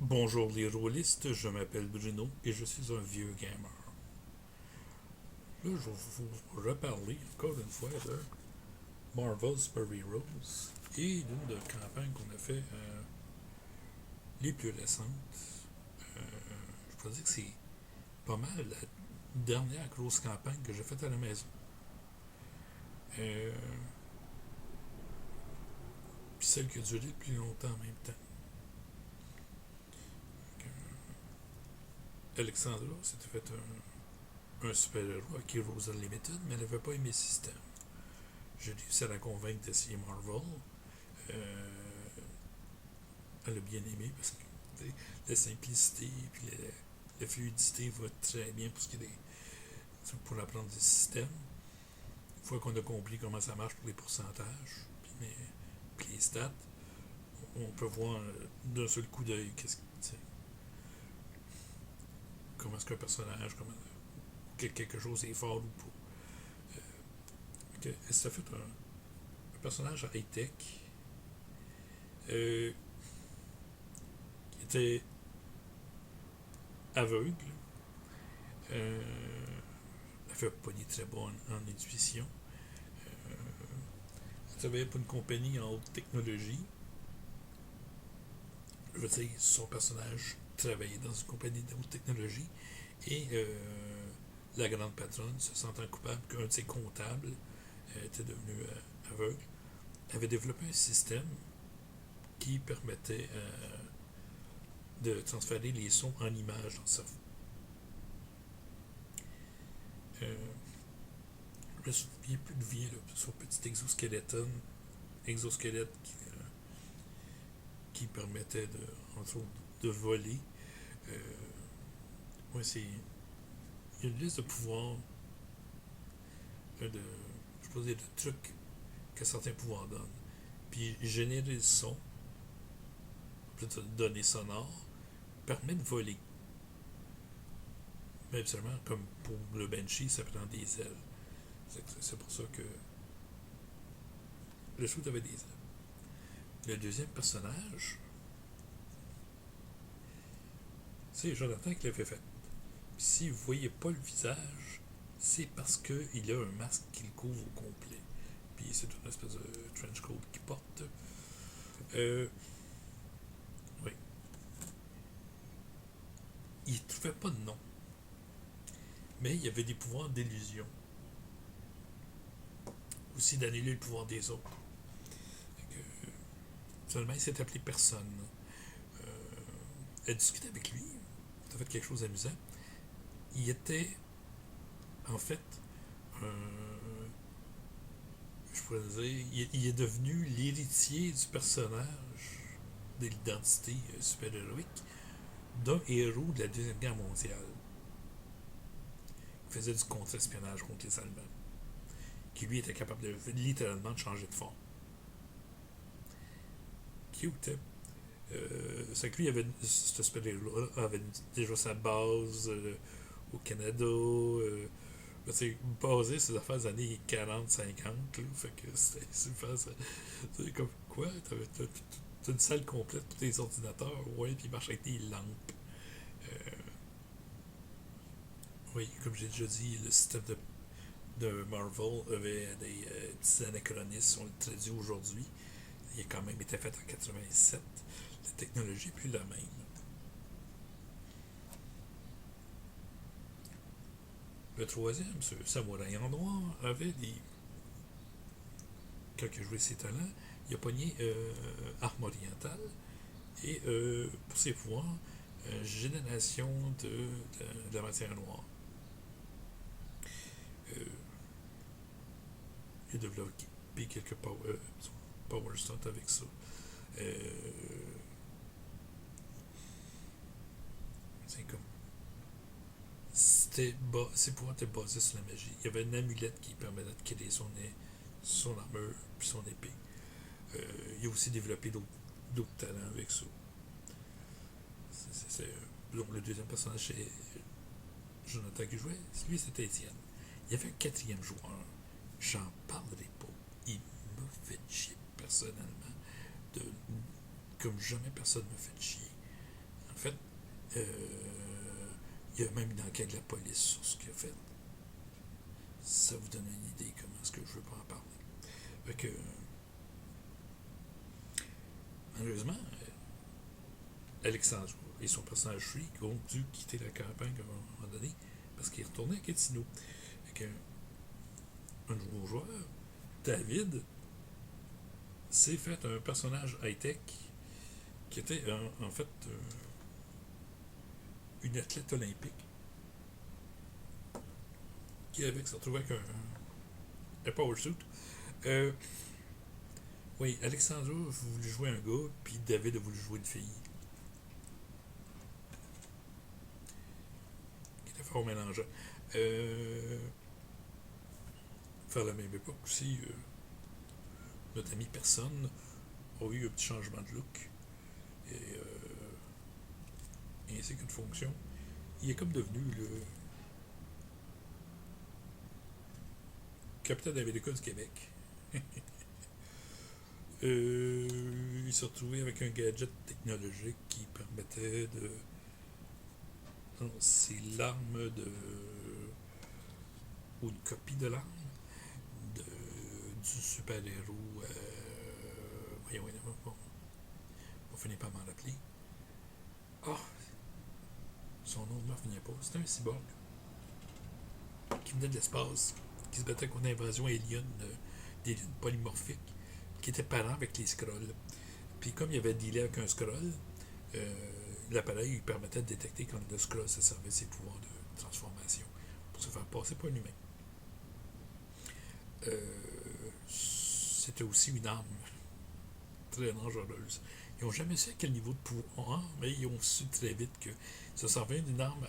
Bonjour les rôlistes, je m'appelle Bruno et je suis un vieux gamer. Là, je vais vous reparler encore une fois de Marvel Super Heroes et d'une de campagne qu'on a fait les plus récentes. Je pourrais dire que c'est pas mal la dernière grosse campagne que j'ai faite à la maison. Euh, Puis celle qui a duré le plus longtemps en même temps. Alexandra s'était fait un super-héros avec Heroes Unlimited, mais elle n'avait pas aimé le système. J'ai réussi à la convaincre d'essayer Marvel. Euh, Elle a bien aimé parce que la simplicité et la fluidité va très bien pour apprendre des systèmes. Une fois qu'on a compris comment ça marche pour les pourcentages puis les stats, on peut voir d'un seul coup d'œil comment est-ce qu'un personnage, quelque chose est fort ou pas. Ça fait un personnage high-tech euh, qui était aveugle. Euh, elle fait pas des très bonnes en intuition. Elle travaillait pour une compagnie en haute technologie. Je veux dire, son personnage travaillait dans une compagnie de haute technologie et la grande patronne, se sentant coupable qu'un de ses comptables était devenu aveugle, avait développé un système qui permettait de transférer les sons en images dans le cerveau. Euh, je me souviens plus de vie, là, son petit exosquelette qui permettait, entre autres, de voler. Euh, ouais, c'est. Il y a une liste de pouvoirs, je peux dire, de trucs que certains pouvoirs donnent. Puis générer le son, plutôt données sonores, permet de voler. Mais absolument, comme pour le Banshee, ça prend des ailes. C'est pour ça que le shoot avait des ailes. Le deuxième personnage, c'est Jonathan qui l'avait fait. Puis si vous ne voyez pas le visage, c'est parce qu'il a un masque qui le couvre au complet. Puis c'est une espèce de trench coat qu'il porte. Euh, oui. Il ne trouvait pas de nom. Mais il y avait des pouvoirs d'illusion. Aussi d'annuler le pouvoir des autres. Seulement, il s'est appelé personne. Euh, Elle discutait avec lui. Ça a fait quelque chose d'amusant. Il était, en fait, je pourrais dire, il est devenu l'héritier du personnage de l'identité super-héroïque d'un héros de la Deuxième Guerre mondiale qui faisait du contre-espionnage contre les Allemands, qui lui était capable de littéralement de changer de forme. Cute, hein? C'est que lui, ce super-héros avait déjà sa base au Canada. C'est basé sur les affaires des années 40-50. Fait que c'est super. C'est comme quoi? T'as une salle complète pour tes ordinateurs, ouais, puis il marche avec des lampes. Euh, oui, comme j'ai déjà dit, le système de Marvel avait des petits anachronismes, on le traduit aujourd'hui. Il a quand même été fait en 87. La technologie n'est plus la même. Le troisième, ce samouraï en noir, avait des. Quand il a joué ses talents, il a pogné arme orientale et pour ses pouvoirs, génération de la matière noire. Euh, il a développé quelques power stunt avec ça. Euh, c'est comme. Ses pouvoirs étaient basés sur la magie. Il y avait une amulette qui permettait de créer son armure puis son épée. Il a aussi développé d'autres talents avec ça. Donc le deuxième personnage, c'est Jonathan qui jouait. Lui, c'était Étienne. Il y avait un quatrième joueur. J'en parlerai pas. Il me fait chier personnellement. De, Comme jamais personne me fait chier. fait, il y a même une enquête de la police sur ce qu'il a fait. Ça vous donne une idée comment est-ce que je veux pas en parler. Fait que, malheureusement, Alexandre et son personnage Shriek ont dû quitter la campagne à un moment donné parce qu'il retournait à Gatineau. Fait que, un nouveau joueur, David, s'est fait un personnage high-tech qui était en fait une athlète olympique qui s'est retrouvé avec un power suit. Oui, Alexandra a voulu jouer un gars, puis David a voulu jouer une fille. Qui était fort mélangeant. Vers la même époque aussi, notre ami Personne a eu un petit changement de look. Et ainsi qu'une fonction. Il est comme devenu le capitaine d'América du Québec. Il s'est retrouvé avec un gadget technologique qui permettait de lancer l'arme de ou une copie de l'arme du super-héros voyons, on finit pas à m'en rappeler. Son nom ne me revenait pas. C'était un cyborg qui venait de l'espace, qui se battait contre l'invasion alien des polymorphiques, qui était parent avec les Skrulls. Puis comme il avait dealé avec un Skrull, l'appareil lui permettait de détecter quand le Skrull se servait de ses pouvoirs de transformation pour se faire passer pour un humain. C'était aussi une arme très dangereuse. Ils n'ont jamais su à quel niveau de pouvoir, mais ils ont su très vite que ça servait d'une arme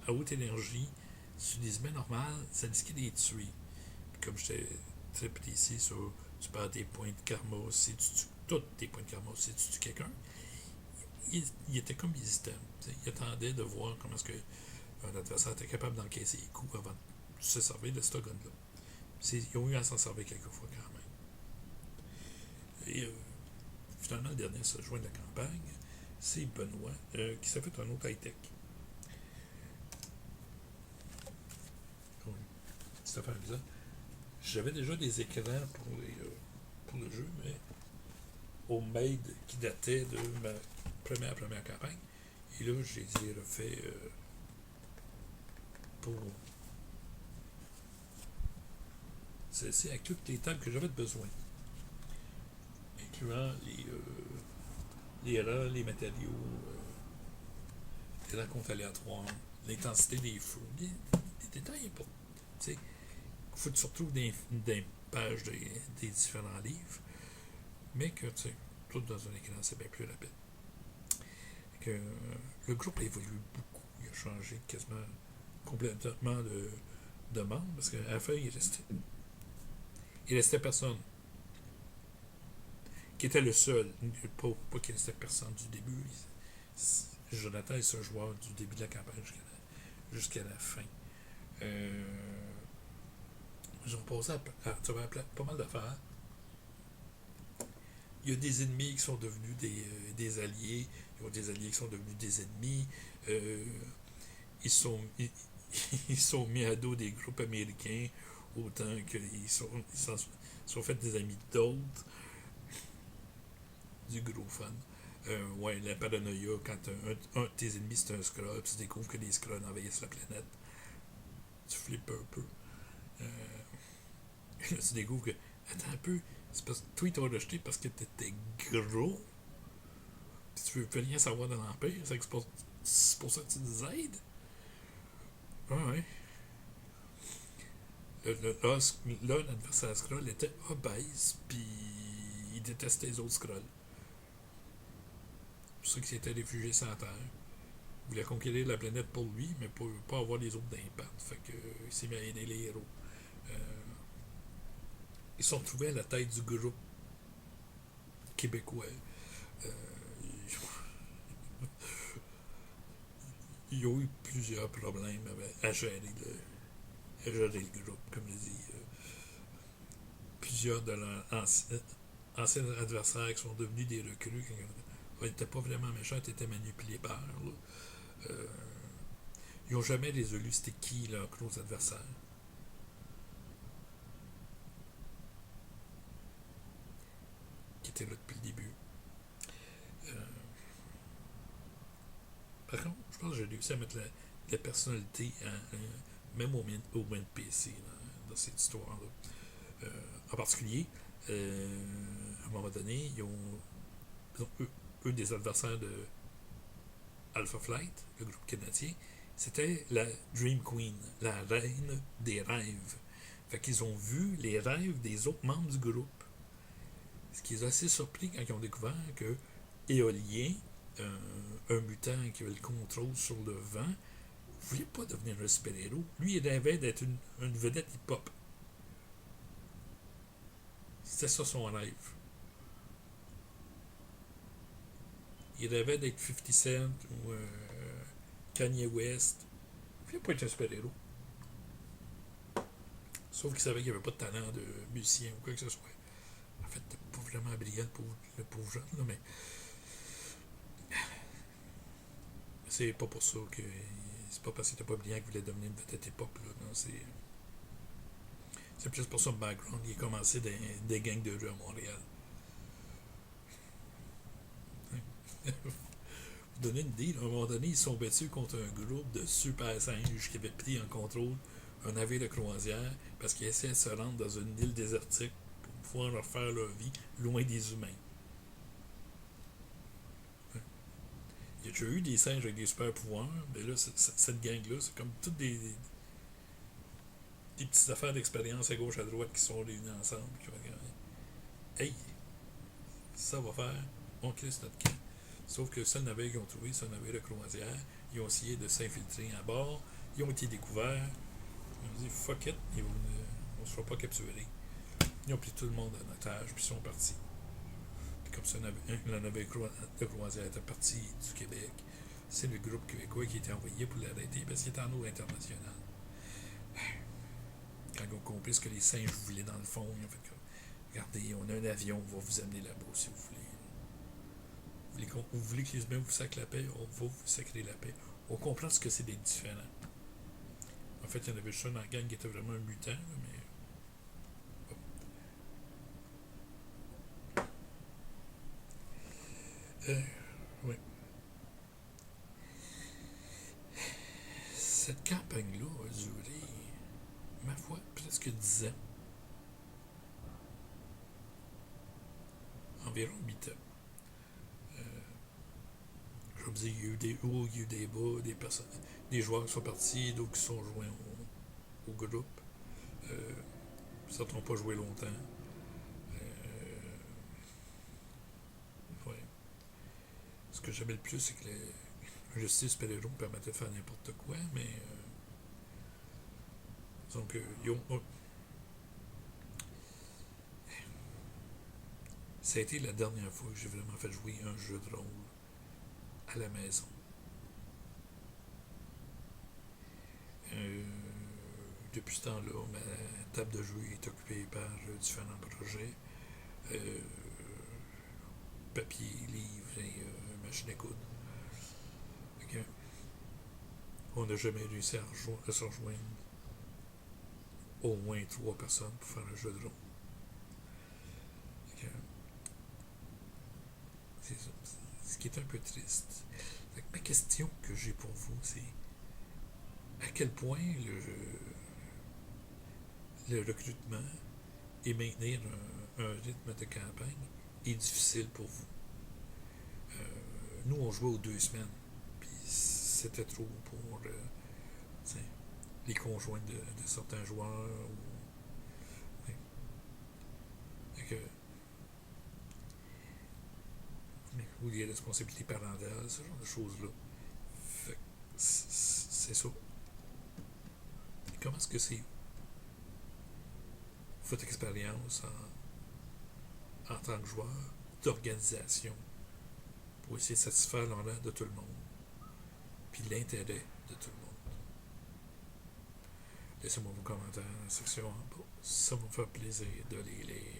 à haute énergie sur des humains normales, ça risquait de les tuer. Puis comme j'étais très précis sur tu perds des points de karma si tu tues tous tes points de karma si tu tues quelqu'un, il était comme hésitant. Il attendait de voir comment est-ce que un adversaire était capable d'encaisser les coups avant de se servir de ce gun-là. Ils ont eu à s'en servir quelques fois quand même. Et finalement, le dernier à se joindre à la campagne, c'est Benoît, qui s'est fait un autre high-tech. Cette affaire bizarre. J'avais déjà des écrans pour le jeu, mais homemade qui datait de ma première campagne. Et là, j'ai dit refait pour celle-ci avec toutes les tables que j'avais besoin, incluant les erreurs, les matériaux, les rencontres aléatoires, l'intensité des feux, des détails importants. Tu sais, il faut que tu retrouves des pages des différents livres, mais que, tu sais, tout dans un écran, c'est bien plus rapide. Que, le groupe a évolué beaucoup. Il a changé quasiment complètement de membres, parce qu'à la fin, il restait personne. Qui était le seul. Pas qu'il restait personne du début. Jonathan est ce joueur du début de la campagne jusqu'à la fin. Ils ont passé à travers pas mal d'affaires. Il y a des ennemis qui sont devenus des alliés. Il y a des alliés qui sont devenus des ennemis. Ils sont mis à dos des groupes américains autant qu'ils sont fait des amis d'autres. Du gros fun. Ouais, la paranoïa, quand un de tes ennemis c'est un Skrull, puis tu découvres que les Skrulls envahissent la planète, tu flippes un peu. Là, tu découvres que, attends un peu, c'est parce que toi, ils t'ont rejeté parce que t'étais gros, puis tu veux plus rien savoir de l'Empire, c'est pour ça que tu nous aides. Ouais. Là, l'adversaire Skrull était obèse, puis il détestait les autres Skrulls. C'est pour ça qu'il s'était réfugié sur la Terre. Il voulait conquérir la planète pour lui, mais pour pas avoir les autres d'impact. Fait que il s'est mis à aider les héros. Ils sont retrouvés à la tête du groupe québécois. Euh, ils ont eu plusieurs problèmes à gérer le groupe, comme je dis. Plusieurs de leurs anciens adversaires qui sont devenus des recrues Il n'était pas vraiment méchant, il était manipulé par. Là. Euh, ils n'ont jamais résolu c'était qui leurs gros adversaires. Qui étaient là depuis le début. Euh, Par contre, je pense que j'ai réussi à mettre la personnalité, même au NPC, dans cette histoire-là. En particulier, à un moment donné, ils ont eux, des adversaires de Alpha Flight, le groupe canadien, c'était la Dream Queen, la reine des rêves. Fait qu'ils ont vu les rêves des autres membres du groupe. Ce qui est assez surpris quand ils ont découvert que Éolien, un mutant qui avait le contrôle sur le vent, ne voulait pas devenir un super-héros. Lui, il rêvait d'être une vedette hip-hop. C'était ça son rêve. Il rêvait d'être 50 Cent ou Kanye West. Il voulait pas être un super-héros. Sauf qu'il savait qu'il n'y avait pas de talent de musicien ou quoi que ce soit. En fait, pas vraiment brillant le pauvre jeune, là, mais c'est pas pour ça que. C'est pas parce qu'il était pas brillant qu'il voulait devenir une vedette hip-hop, là. Non, c'est plus pour son background. Il a commencé des gangs de rue à Montréal. Vous donnez une idée, là, à un moment donné, ils sont battus contre un groupe de super singes qui avaient pris en contrôle un navire de croisière parce qu'ils essayaient de se rendre dans une île désertique pour pouvoir leur faire leur vie loin des humains. Il y a déjà eu des singes avec des super pouvoirs, mais là, cette gang-là, c'est comme toutes des petites affaires d'expérience à gauche à droite qui sont réunies ensemble. Qui vont dire, hey, ça va faire, on crisse notre camp. Sauf que le seul navire qu'ils ont trouvé, c'est un navire de croisière. Ils ont essayé de s'infiltrer à bord. Ils ont été découverts. Ils ont dit fuck it, on ne se fera pas capturer. Ils ont pris tout le monde en otage, puis ils sont partis. Puis comme ça, le navire de croisière était parti du Québec. C'est le groupe québécois qui était envoyé pour l'arrêter parce qu'il était en eau internationale. Quand ils ont compris ce que les singes voulaient dans le fond, ils ont fait comme regardez, on a un avion, on va vous amener là-bas si vous voulez. Vous voulez que les humains vous sacrent la paix, on va vous sacrer la paix. On comprend ce que c'est d'être différent. En fait, il y en avait juste un dans la gang qui était vraiment un mutant, mais. Oui. Cette campagne-là a duré, ma foi, presque 10 ans. Environ 8 ans. Je vous dis, il y a eu des hauts, il y a eu des bas, des joueurs qui sont partis, d'autres qui sont joints au groupe. Certains n'ont pas joué longtemps. Ouais. Ce que j'aimais le plus, c'est que le style super-héros me permettait de faire n'importe quoi, mais donc, ça a été la dernière fois que j'ai vraiment fait jouer un jeu de rôle à la maison. Euh, Depuis ce temps-là, ma table de jeu est occupée par différents projets. Euh, Papier, livres et machine à coudre. Okay. On n'a jamais réussi à se rejoindre au moins 3 personnes pour faire un jeu de rôle. Okay. C'est ça. Ce qui est un peu triste. Ma question que j'ai pour vous, c'est à quel point le recrutement et maintenir un rythme de campagne est difficile pour vous. Nous, on jouait aux 2 semaines, puis c'était trop pour les conjoints de certains joueurs. Ou les responsabilités parentales, ce genre de choses-là. Fait c'est ça. Comment est-ce que c'est votre expérience en tant que joueur d'organisation pour essayer de satisfaire l'honneur de tout le monde, puis l'intérêt de tout le monde? Laissez-moi vos commentaires dans la section en bas. Ça va me faire plaisir de les lire.